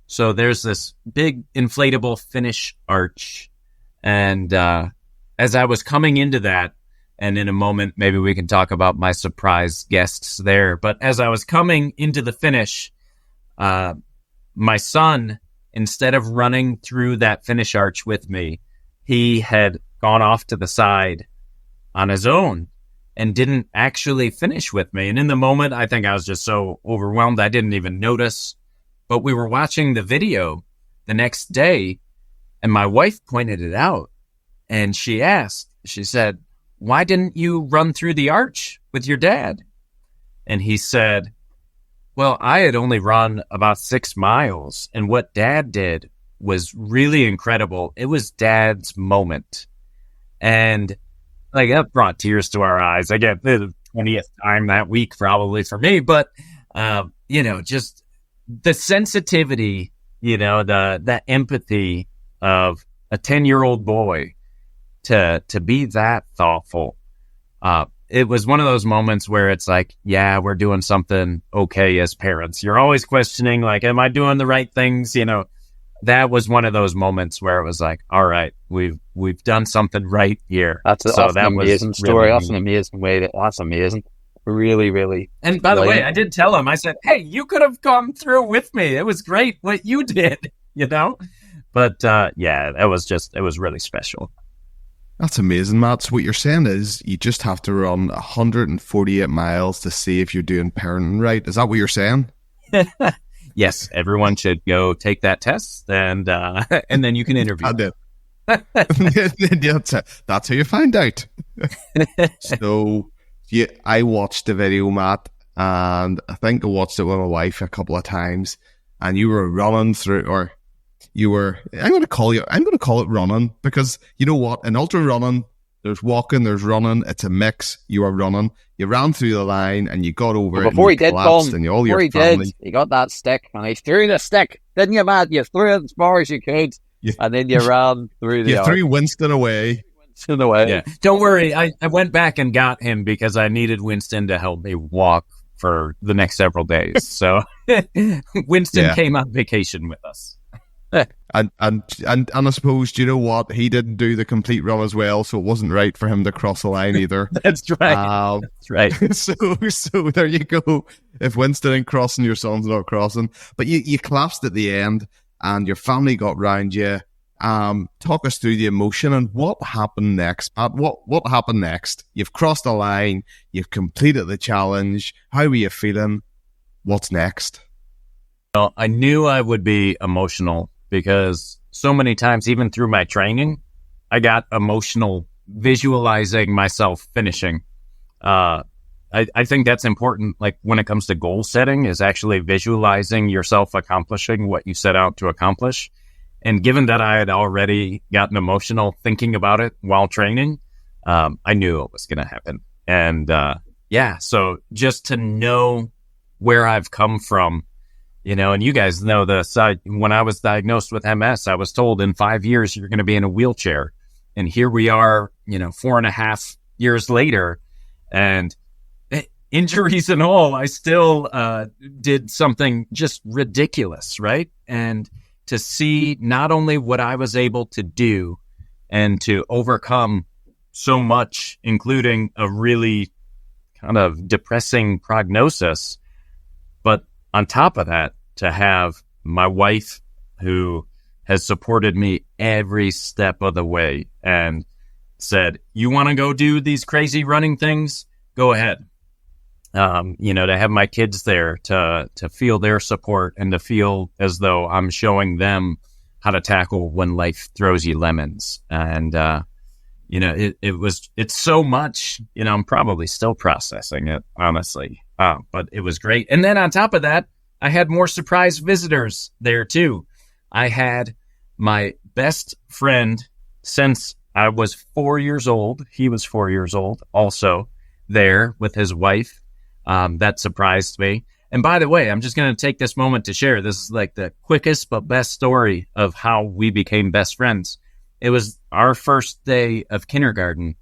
so there's this big inflatable finish arch. And as I was coming into that, and in a moment, maybe we can talk about my surprise guests there. But as I was coming into the finish, my son, instead of running through that finish arch with me, he had gone off to the side on his own and didn't actually finish with me. And in the moment, I think I was just so overwhelmed, I didn't even notice. But we were watching the video the next day, and my wife pointed it out. And she said, why didn't you run through the arch with your dad? And he said, well, I had only run about 6 miles, and what Dad did was really incredible. It was Dad's moment. And like that brought tears to our eyes. Again, the 20th time that week probably for me, but just the sensitivity, the empathy of a 10-year-old boy to be that thoughtful. It was one of those moments where it's like, yeah, we're doing something okay as parents. You're always questioning, like, am I doing the right things? That was one of those moments where it was like, all right, we've done something right here.
That's an amazing story. That's an amazing way. That's amazing. Really, really.
And by the way, I did tell him, I said, hey, you could have come through with me. It was great what you did, But it was really special.
That's amazing, Matt. So what you're saying is you just have to run 148 miles to see if you're doing parenting right. Is that what you're saying?
Yes, everyone should go take that test, and then you can interview.
I did. That's how you find out. So, yeah, I watched the video, Matt, and I think I watched it with my wife a couple of times. And you were running through, or you were. I'm going to call it running, because you know what? In ultra running, there's walking, there's running. It's a mix. You are running. You ran through the line and you got over it.
Before he
and
did,
collapsed, and all
before
your
he
family.
did, he got that stick and he threw the stick. Didn't you, Matt? You threw it as far as you could, and then you ran through the
You
arc.
threw Winston away.
In the way.
Yeah, don't worry. I went back and got him because I needed Winston to help me walk for the next several days. So Winston came on vacation with us.
And I suppose, do you know what? He didn't do the complete run as well, so it wasn't right for him to cross the line either.
That's right. That's right.
So there you go. If Winston ain't crossing, your son's not crossing. But you collapsed at the end, and your family got round you. Talk us through the emotion and what happened next, Pat. What happened next? You've crossed the line. You've completed the challenge. How were you feeling? What's next?
Well, I knew I would be emotional because so many times, even through my training, I got emotional visualizing myself finishing. I think that's important. Like when it comes to goal setting, is actually visualizing yourself accomplishing what you set out to accomplish. And given that I had already gotten emotional thinking about it while training, I knew it was going to happen. And so just to know where I've come from, and you guys know when I was diagnosed with MS, I was told in 5 years you're going to be in a wheelchair. And here we are, 4.5 years later, and injuries and all, I still did something just ridiculous, right? And to see not only what I was able to do and to overcome so much, including a really kind of depressing prognosis, but on top of that, to have my wife who has supported me every step of the way and said, you want to go do these crazy running things? Go ahead. To have my kids there to feel their support and to feel as though I'm showing them how to tackle when life throws you lemons. And, it's so much, I'm probably still processing it, honestly. But it was great. And then on top of that, I had more surprise visitors there too. I had my best friend since I was 4 years old. He was 4 years old also there with his wife. That surprised me. And by the way, I'm just going to take this moment to share. This is like the quickest but best story of how we became best friends. It was our first day of kindergarten.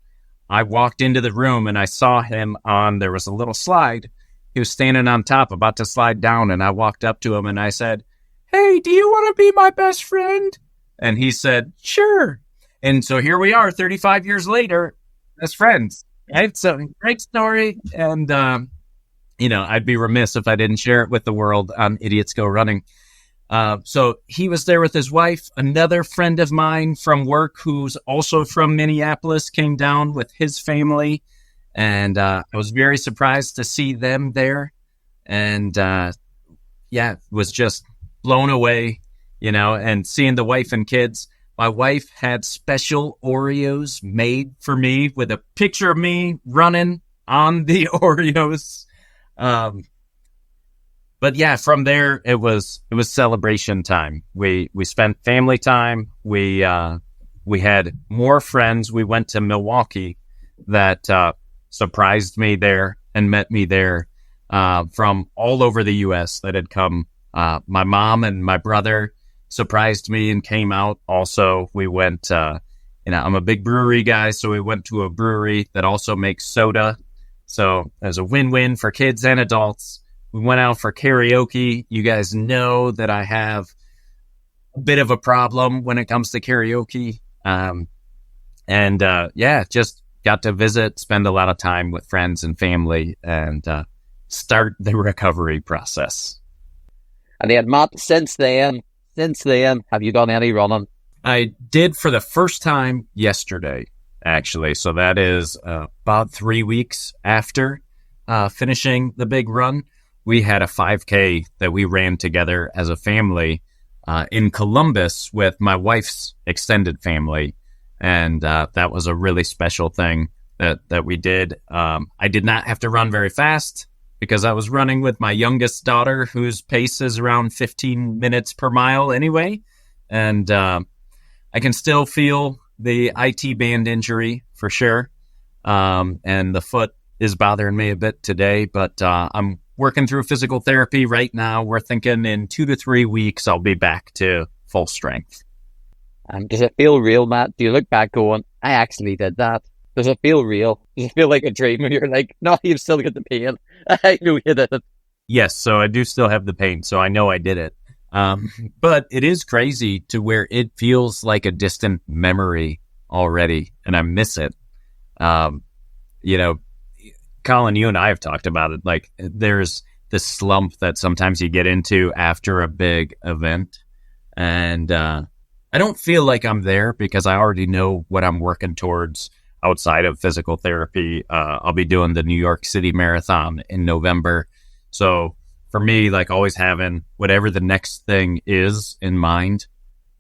I walked into the room and I saw him there was a little slide. He was standing on top, about to slide down. And I walked up to him and I said, hey, do you want to be my best friend? And he said, sure. And so here we are 35 years later, as friends. Right? So great story. And, I'd be remiss if I didn't share it with the world on Idiots Go Running. So he was there with his wife. Another friend of mine from work who's also from Minneapolis came down with his family. And I was very surprised to see them there. And was just blown away, and seeing the wife and kids. My wife had special Oreos made for me with a picture of me running on the Oreos. But yeah, from there it was celebration time. We spent family time. We had more friends. We went to Milwaukee that surprised me there and met me there from all over the U.S. that had come. My mom and my brother surprised me and came out. Also, we went. I'm a big brewery guy, so we went to a brewery that also makes soda. So there's a win-win for kids and adults. We went out for karaoke. You guys know that I have a bit of a problem when it comes to karaoke. Just got to visit, spend a lot of time with friends and family, and start the recovery process.
And then, Matt, since then, have you done any running?
I did for the first time yesterday, actually. So that is about 3 weeks after finishing the big run. we had a 5K that we ran together as a family in Columbus with my wife's extended family. And that was a really special thing that we did. I did not have to run very fast because I was running with my youngest daughter, whose pace is around 15 minutes per mile anyway. And I can still feel the IT band injury for sure. And the foot is bothering me a bit today, but I'm working through physical therapy right now. We're thinking in 2 to 3 weeks, I'll be back to full strength.
Does it feel real, Matt? Do you look back going, I actually did that? Does it feel real? Does it feel like a dream when you're like, no, you've still got the pain? I know you did it.
Yes, so I do still have the pain, so I know I did it. But it is crazy to where it feels like a distant memory already, and I miss it. You know, Colin, you and I have talked about it. Like, there's this slump that sometimes you get into after a big event, and I don't feel like I'm there because I already know what I'm working towards outside of physical therapy. I'll be doing the New York City Marathon in November. So for me, like, always having whatever the next thing is in mind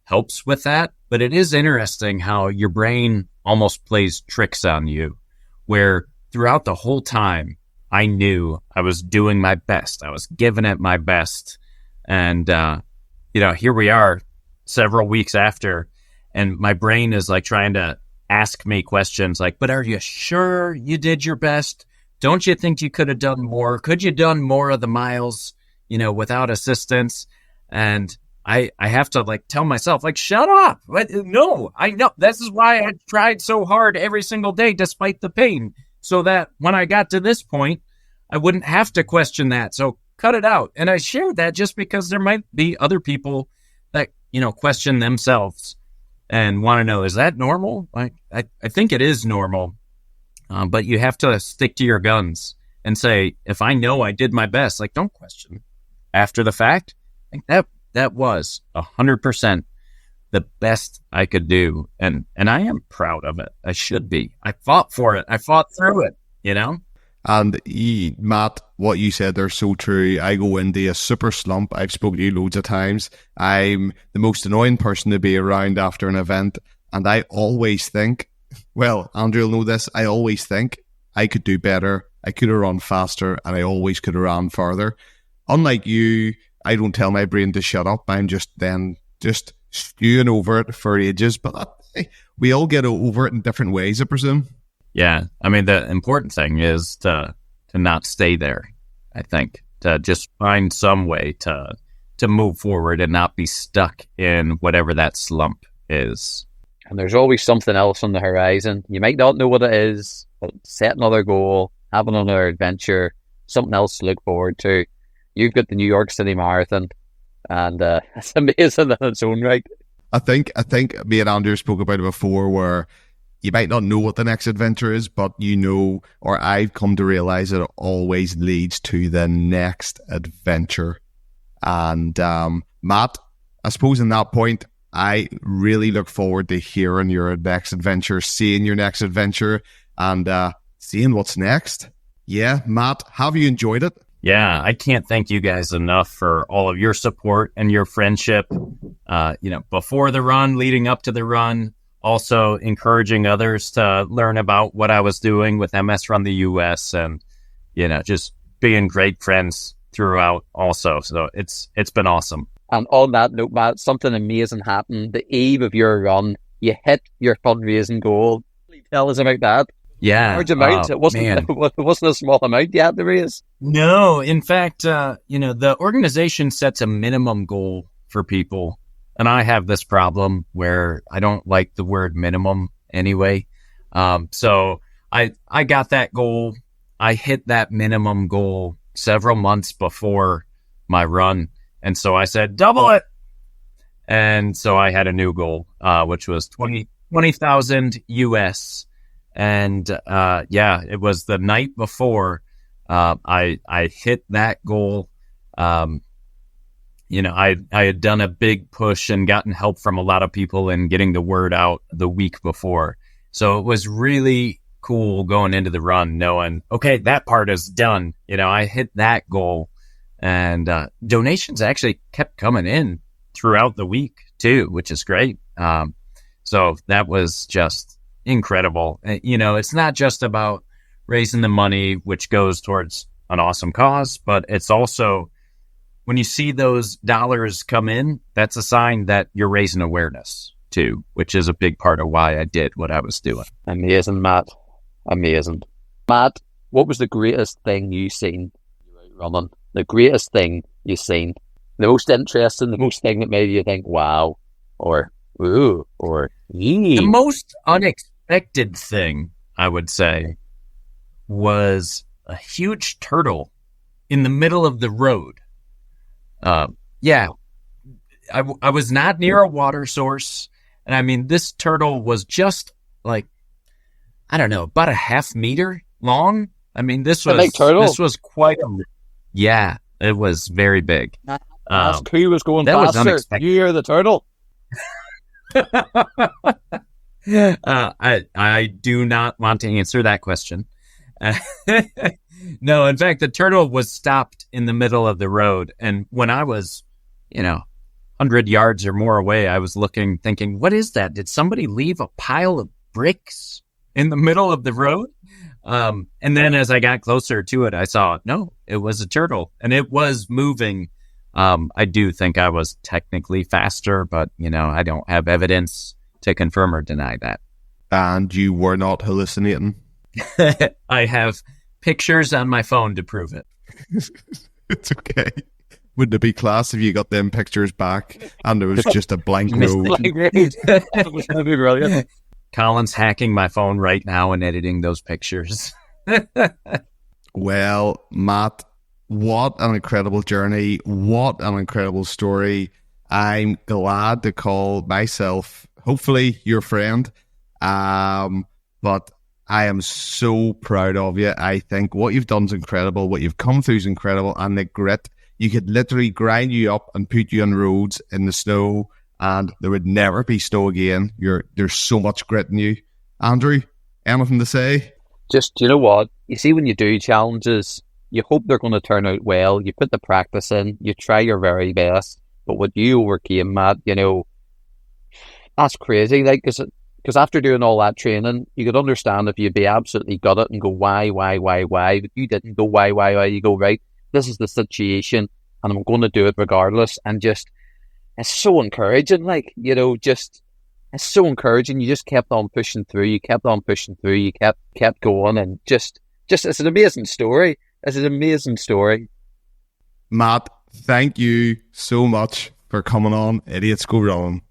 helps with that. But it is interesting how your brain almost plays tricks on you, where throughout the whole time, I knew I was doing my best. I was giving it my best. And, here we are several weeks after, and my brain is like trying to ask me questions like, but are you sure you did your best? Don't you think you could have done more? Could you done more of the miles, without assistance? And I have to like tell myself, like, shut up. No, I know. This is why I tried so hard every single day, despite the pain, so that when I got to this point, I wouldn't have to question that. So cut it out. And I shared that just because there might be other people that, question themselves and want to know, is that normal? Like, I think it is normal, but you have to stick to your guns and say, if I know I did my best, like, don't question after the fact. Like, that was 100% the best I could do. And I am proud of it. I should be. I fought for it. I fought through it,
And Matt, what you said there is so true. I go into a super slump. I've spoken to you loads of times. I'm the most annoying person to be around after an event. And I always think, well, Andrew will know this, I always think I could do better. I could have run faster, and I always could have run further. Unlike you, I don't tell my brain to shut up. I'm just stewing over it for ages. But we all get over it in different ways, I presume.
Yeah, I mean, the important thing is to not stay there, I think, to just find some way to move forward and not be stuck in whatever that slump is.
And there's always something else on the horizon. You might not know what it is, but set another goal, have another adventure, something else to look forward to. You've got the New York City Marathon, and it's amazing in its own right.
I think me and Andrew spoke about it before, where you might not know what the next adventure is, but or I've come to realize that it always leads to the next adventure. And Matt, I suppose in that point, I really look forward to hearing your next adventure, seeing your next adventure, and seeing what's next. Yeah, Matt, have you enjoyed it?
Yeah, I can't thank you guys enough for all of your support and your friendship, before the run, leading up to the run. Also encouraging others to learn about what I was doing with MS Run the US, and, just being great friends throughout also. So it's been awesome.
And on that note, Matt, something amazing happened. The eve of your run, you hit your fundraising goal. Tell us about that.
Yeah.
Large amount. It wasn't a small amount you had to raise.
No, in fact, the organization sets a minimum goal for people. And I have this problem where I don't like the word minimum anyway. So I got that goal. I hit that minimum goal several months before my run. And so I said, double it. And so I had a new goal, which was 20,000 US. And it was the night before I hit that goal. I had done a big push and gotten help from a lot of people in getting the word out the week before. So it was really cool going into the run knowing, okay, that part is done. I hit that goal. And donations actually kept coming in throughout the week too, which is great. So that was just incredible. It's not just about raising the money, which goes towards an awesome cause, but it's also when you see those dollars come in, that's a sign that you're raising awareness too, which is a big part of why I did what I was doing.
Amazing, Matt. Amazing. Matt, what was the greatest thing you seen running? The greatest thing you seen? The most interesting, the most thing that made you think, wow, or ooh, or yee.
The most unexpected thing, I would say, was a huge turtle in the middle of the road. I was not near a water source. And I mean, this turtle was just like, I don't know, about a half meter long. I mean, this was quite yeah, it was very big.
That's cool. Was going
that
faster.
Was unexpected.
You hear the turtle?
I do not want to answer that question. No, in fact, the turtle was stopped in the middle of the road. And when I was, 100 yards or more away, I was looking, thinking, what is that? Did somebody leave a pile of bricks in the middle of the road? And then as I got closer to it, I saw, no, it was a turtle and it was moving. I do think I was technically faster, but, I don't have evidence to confirm or deny that.
And you were not hallucinating?
I have pictures on my phone to prove it.
It's okay. Wouldn't it be class if you got them pictures back and there was just a blank road?
That was going to be brilliant.
Colin's hacking my phone right now and editing those pictures.
Well, Matt, what an incredible journey. What an incredible story. I'm glad to call myself, hopefully, your friend. But I am so proud of you. I think what you've done is incredible. What you've come through is incredible. And the grit, you could literally grind you up and put you on roads in the snow and there would never be snow again. There's so much grit in you. Andrew, anything to say?
Just, you know what? You see, when you do challenges, you hope they're going to turn out well. You put the practice in, you try your very best. But what you overcame, Matt, that's crazy. Like, because after doing all that training, you could understand if you'd be absolutely gutted and go, why? But you didn't go, why? You go, right, this is the situation and I'm going to do it regardless. And just, it's so encouraging. Like, it's so encouraging. You just kept on pushing through. You kept going and just, it's an amazing story. It's an amazing story.
Matt, thank you so much for coming on Idiots Go Running.